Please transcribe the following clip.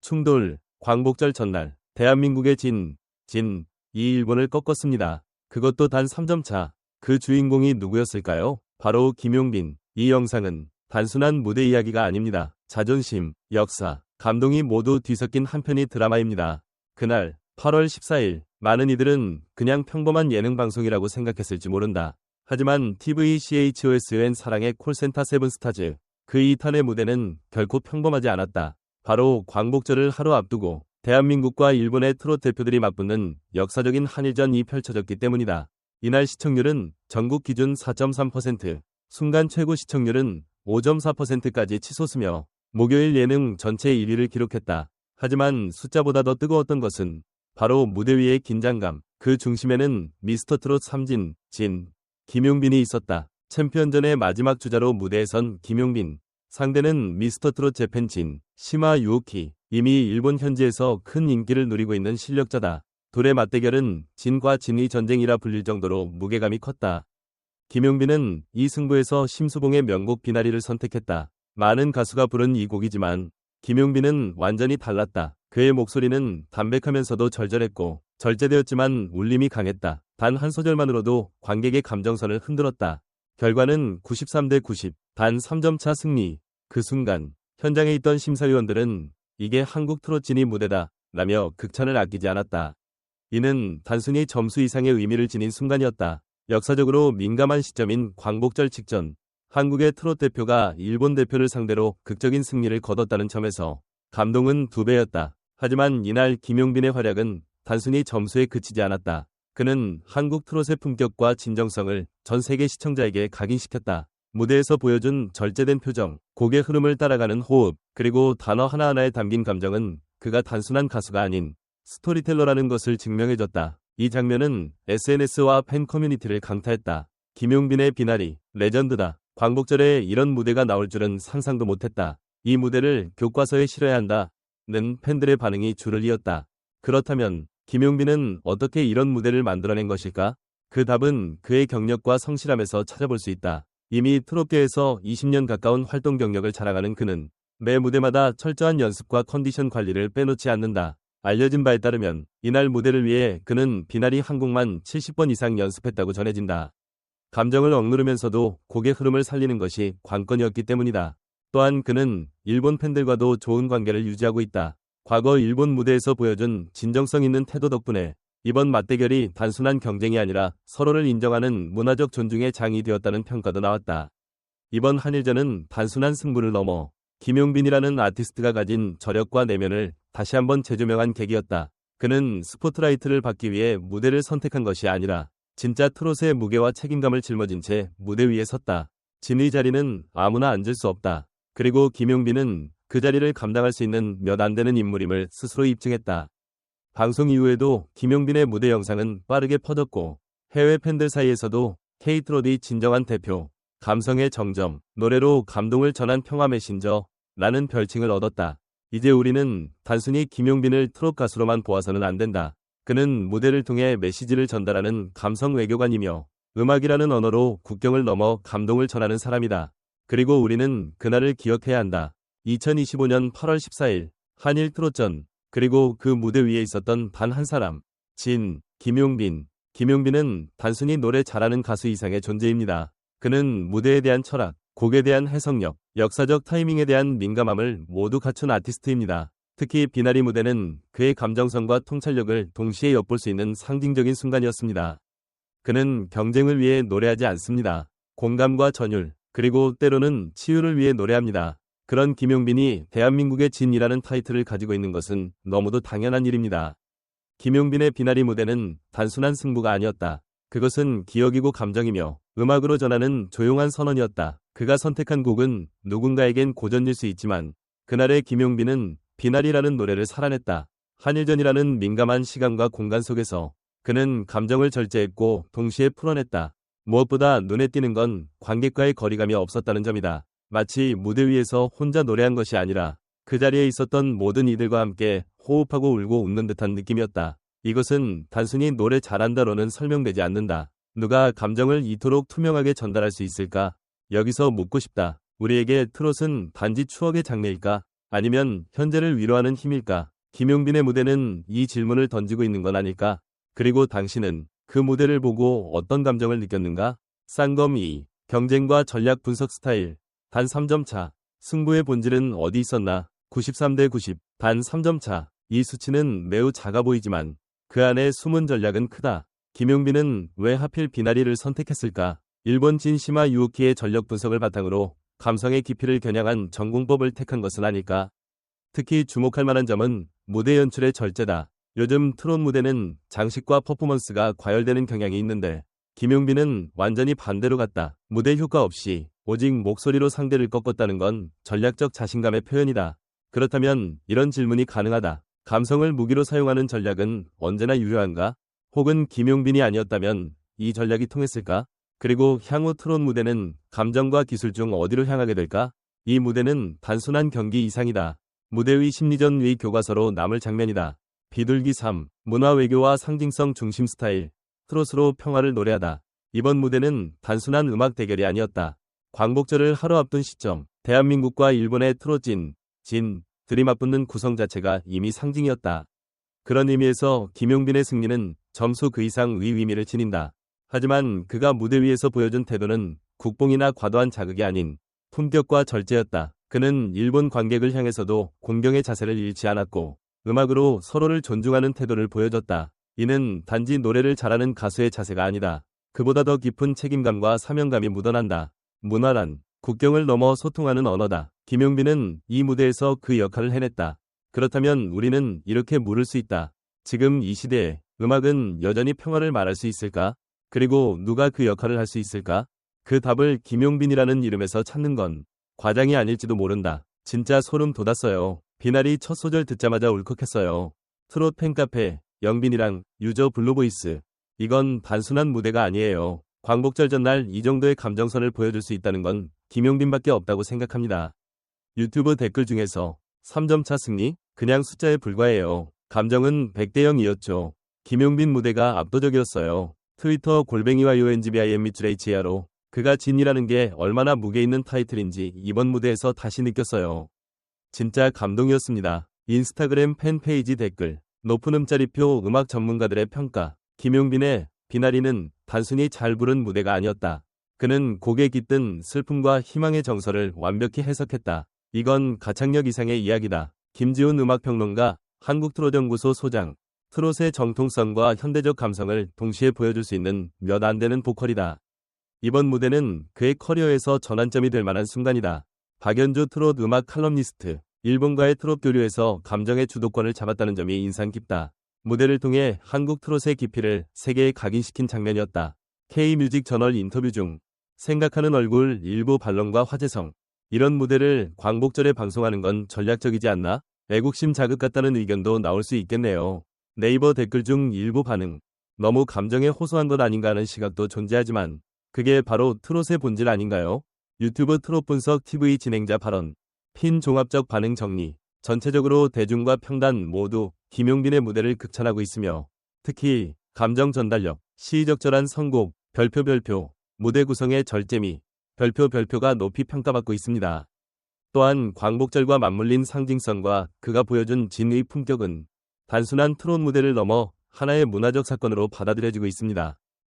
충돌, 광복절 전날, 대한민국의 이 일본을 꺾었습니다. 그것도 단 3점 차. 그 주인공이 누구였을까요? 바로 김용빈. 이 영상은 단순한 무대 이야기가 아닙니다. 자존심, 역사, 감동이 모두 뒤섞인 한편의 드라마입니다. 그날 8월 14일 많은 이들은 그냥 평범한 예능 방송이라고 생각했을지 모른다. 하지만 TVCHOSN 사랑의 콜센터 세븐스타즈 그 2탄의 무대는 결코 평범하지 않았다. 바로 광복절을 하루 앞두고 대한민국과 일본의 트롯 대표들이 맞붙는 역사적인 한일전이 펼쳐졌기 때문이다. 이날 시청률은 전국 기준 4.3%, 순간 최고 시청률은 5.4%까지 치솟으며 목요일 예능 전체 1위를 기록했다. 하지만 숫자보다 더 뜨거웠던 것은 바로 무대 위의 긴장감, 그 중심에는 미스터트롯 3진, 김용빈이 있었다. 챔피언전의 마지막 주자로 무대에 선 김용빈. 상대는 미스터트롯 재팬 시마 유오키. 이미 일본 현지에서 큰 인기를 누리고 있는 실력자다. 둘의 맞대결은 진과 진의 전쟁이라 불릴 정도로 무게감이 컸다. 김용빈은 이 승부에서 심수봉의 명곡 비나리를 선택했다. 많은 가수가 부른 이 곡이지만 김용빈은 완전히 달랐다. 그의 목소리는 담백하면서도 절절했고 절제되었지만 울림이 강했다. 단 한 소절만으로도 관객의 감정선을 흔들었다. 결과는 93대 90, 단 3점 차 승리. 그 순간 현장에 있던 심사위원들은 이게 한국 트롯 진의 무대다 라며 극찬을 아끼지 않았다. 이는 단순히 점수 이상의 의미를 지닌 순간이었다. 역사적으로 민감한 시점인 광복절 직전 한국의 트롯 대표가 일본 대표를 상대로 극적인 승리를 거뒀다는 점에서 감동은 2배였다. 하지만 이날 김용빈의 활약은 단순히 점수에 그치지 않았다. 그는 한국 트롯의 품격과 진정성을 전 세계 시청자에게 각인시켰다. 무대에서 보여준 절제된 표정, 곡의 흐름을 따라가는 호흡, 그리고 단어 하나하나에 담긴 감정은 그가 단순한 가수가 아닌 스토리텔러라는 것을 증명해줬다. 이 장면은 SNS와 팬 커뮤니티를 강타했다. 김용빈의 비나리, 레전드다. 광복절에 이런 무대가 나올 줄은 상상도 못했다. 이 무대를 교과서에 실어야 한다. 는 팬들의 반응이 줄을 이었다. 그렇다면 김용빈은 어떻게 이런 무대를 만들어낸 것일까? 그 답은 그의 경력과 성실함에서 찾아볼 수 있다. 이미 트롯계에서 20년 가까운 활동 경력을 자랑하는 그는 매 무대마다 철저한 연습과 컨디션 관리를 빼놓지 않는다. 알려진 바에 따르면 이날 무대를 위해 그는 비나리 한 곡만 70번 이상 연습했다고 전해진다. 감정을 억누르면서도 곡의 흐름을 살리는 것이 관건이었기 때문이다. 또한 그는 일본 팬들과도 좋은 관계를 유지하고 있다. 과거 일본 무대에서 보여준 진정성 있는 태도 덕분에 이번 맞대결이 단순한 경쟁이 아니라 서로를 인정하는 문화적 존중의 장이 되었다는 평가도 나왔다. 이번 한일전은 단순한 승부를 넘어 김용빈이라는 아티스트가 가진 저력과 내면을 다시 한번 재조명한 계기였다. 그는 스포트라이트를 받기 위해 무대를 선택한 것이 아니라 진짜 트롯의 무게와 책임감을 짊어진 채 무대 위에 섰다. 진의 자리는 아무나 앉을 수 없다. 그리고 김용빈은 그 자리를 감당할 수 있는 몇 안 되는 인물임을 스스로 입증했다. 방송 이후에도 김용빈의 무대 영상은 빠르게 퍼졌고 해외 팬들 사이에서도 K-트롯이 진정한 대표, 감성의 정점, 노래로 감동을 전한 평화 메신저 라는 별칭을 얻었다. 이제 우리는 단순히 김용빈을 트롯 가수로만 보아서는 안 된다. 그는 무대를 통해 메시지를 전달하는 감성 외교관이며 음악이라는 언어로 국경을 넘어 감동을 전하는 사람이다. 그리고 우리는 그날을 기억해야 한다. 2025년 8월 14일 한일 트롯전, 그리고 그 무대 위에 있었던 단 한 사람, 김용빈. 김용빈은 단순히 노래 잘하는 가수 이상의 존재입니다. 그는 무대에 대한 철학, 곡에 대한 해석력, 역사적 타이밍에 대한 민감함을 모두 갖춘 아티스트입니다. 특히 비나리 무대는 그의 감정성과 통찰력을 동시에 엿볼 수 있는 상징적인 순간이었습니다. 그는 경쟁을 위해 노래하지 않습니다. 공감과 전율, 그리고 때로는 치유를 위해 노래합니다. 그런 김용빈이 대한민국의 진이라는 타이틀을 가지고 있는 것은 너무도 당연한 일입니다. 김용빈의 비나리 무대는 단순한 승부가 아니었다. 그것은 기억이고 감정이며 음악으로 전하는 조용한 선언이었다. 그가 선택한 곡은 누군가에겐 고전일 수 있지만 그날의 김용빈은 비나리라는 노래를 살아냈다. 한일전이라는 민감한 시간과 공간 속에서 그는 감정을 절제했고 동시에 풀어냈다. 무엇보다 눈에 띄는 건 관객과의 거리감이 없었다는 점이다. 마치 무대 위에서 혼자 노래한 것이 아니라 그 자리에 있었던 모든 이들과 함께 호흡하고 울고 웃는 듯한 느낌이었다. 이것은 단순히 노래 잘한다로는 설명되지 않는다. 누가 감정을 이토록 투명하게 전달할 수 있을까? 여기서 묻고 싶다. 우리에게 트롯은 단지 추억의 장르일까? 아니면 현재를 위로하는 힘일까? 김용빈의 무대는 이 질문을 던지고 있는 건 아닐까? 그리고 당신은 그 무대를 보고 어떤 감정을 느꼈는가? 쌍검 2. 경쟁과 전략 분석 스타일. 단 3점 차. 승부의 본질은 어디 있었나? 93대 90. 단 3점 차. 이 수치는 매우 작아 보이지만 그 안에 숨은 전략은 크다. 김용빈은 왜 하필 비나리를 선택했을까? 일본 진시마 유우키의 전력 분석을 바탕으로 감성의 깊이를 겨냥한 전공법을 택한 것은 아닐까? 특히 주목할 만한 점은 무대 연출의 절제다. 요즘 트롯 무대는 장식과 퍼포먼스가 과열되는 경향이 있는데 김용빈은 완전히 반대로 갔다. 무대 효과 없이 오직 목소리로 상대를 꺾었다는 건 전략적 자신감의 표현이다. 그렇다면 이런 질문이 가능하다. 감성을 무기로 사용하는 전략은 언제나 유효한가? 혹은 김용빈이 아니었다면 이 전략이 통했을까? 그리고 향후 트롯 무대는 감정과 기술 중 어디로 향하게 될까? 이 무대는 단순한 경기 이상이다. 무대 위 심리전 위 교과서로 남을 장면이다. 비둘기 3. 문화 외교와 상징성 중심 스타일. 트롯으로 평화를 노래하다. 이번 무대는 단순한 음악 대결이 아니었다. 광복절을 하루 앞둔 시점, 대한민국과 일본의 트롯 진들이 맞붙는 구성 자체가 이미 상징이었다. 그런 의미에서 김용빈의 승리는 점수 그 이상 의미를 지닌다. 하지만 그가 무대 위에서 보여준 태도는 국뽕이나 과도한 자극이 아닌 품격과 절제였다. 그는 일본 관객을 향해서도 공경의 자세를 잃지 않았고 음악으로 서로를 존중하는 태도를 보여줬다. 이는 단지 노래를 잘하는 가수의 자세가 아니다. 그보다 더 깊은 책임감과 사명감이 묻어난다. 문화란 국경을 넘어 소통하는 언어다. 김용빈은 이 무대에서 그 역할을 해냈다. 그렇다면 우리는 이렇게 물을 수 있다. 지금 이 시대에 음악은 여전히 평화를 말할 수 있을까? 그리고 누가 그 역할을 할 수 있을까? 그 답을 김용빈이라는 이름에서 찾는 건 과장이 아닐지도 모른다. 진짜 소름 돋았어요. 비나리 첫 소절 듣자마자 울컥했어요. 트롯 팬카페, 영빈이랑 유저 블루보이스. 이건 단순한 무대가 아니에요. 광복절 전날 이 정도의 감정선을 보여줄 수 있다는 건 김용빈밖에 없다고 생각합니다. 유튜브 댓글 중에서 3점 차 승리? 그냥 숫자에 불과해요. 감정은 100대 0이었죠. 김용빈 무대가 압도적이었어요. 트위터 골뱅이와 UNGBIM 밑줄 HAR로 그가 진이라는 게 얼마나 무게 있는 타이틀인지 이번 무대에서 다시 느꼈어요. 진짜 감동이었습니다. 인스타그램 팬페이지 댓글, 높은 음짜리표 음악 전문가들의 평가. 김용빈의 비나리는 단순히 잘 부른 무대가 아니었다. 그는 곡에 깃든 슬픔과 희망의 정서를 완벽히 해석했다. 이건 가창력 이상의 이야기다. 김지훈 음악평론가, 한국트롯연구소 소장. 트롯의 정통성과 현대적 감성을 동시에 보여줄 수 있는 몇 안 되는 보컬이다. 이번 무대는 그의 커리어에서 전환점이 될 만한 순간이다. 박연주 트롯 음악 칼럼니스트, 일본과의 트롯 교류에서 감정의 주도권을 잡았다는 점이 인상 깊다. 무대를 통해 한국 트롯의 깊이를 세계에 각인시킨 장면이었다. K뮤직 저널 인터뷰 중 생각하는 얼굴 일부 반론과 화제성. 이런 무대를 광복절에 방송하는 건 전략적이지 않나? 애국심 자극 같다는 의견도 나올 수 있겠네요. 네이버 댓글 중 일부 반응. 너무 감정에 호소한 것 아닌가 하는 시각도 존재하지만 그게 바로 트롯의 본질 아닌가요? 유튜브 트롯 분석 TV 진행자 발언. 핀 종합적 반응 정리. 전체적으로 대중과 평단 모두 김용빈의 무대를 극찬하고 있으며 특히 감정 전달력, 시의적절한 선곡, 별표, 무대 구성의 절제미, 별표가 높이 평가받고 있습니다. 또한 광복절과 맞물린 상징성과 그가 보여준 진의 품격은 단순한 트롯 무대를 넘어 하나의 문화적 사건으로 받아들여지고 있습니다.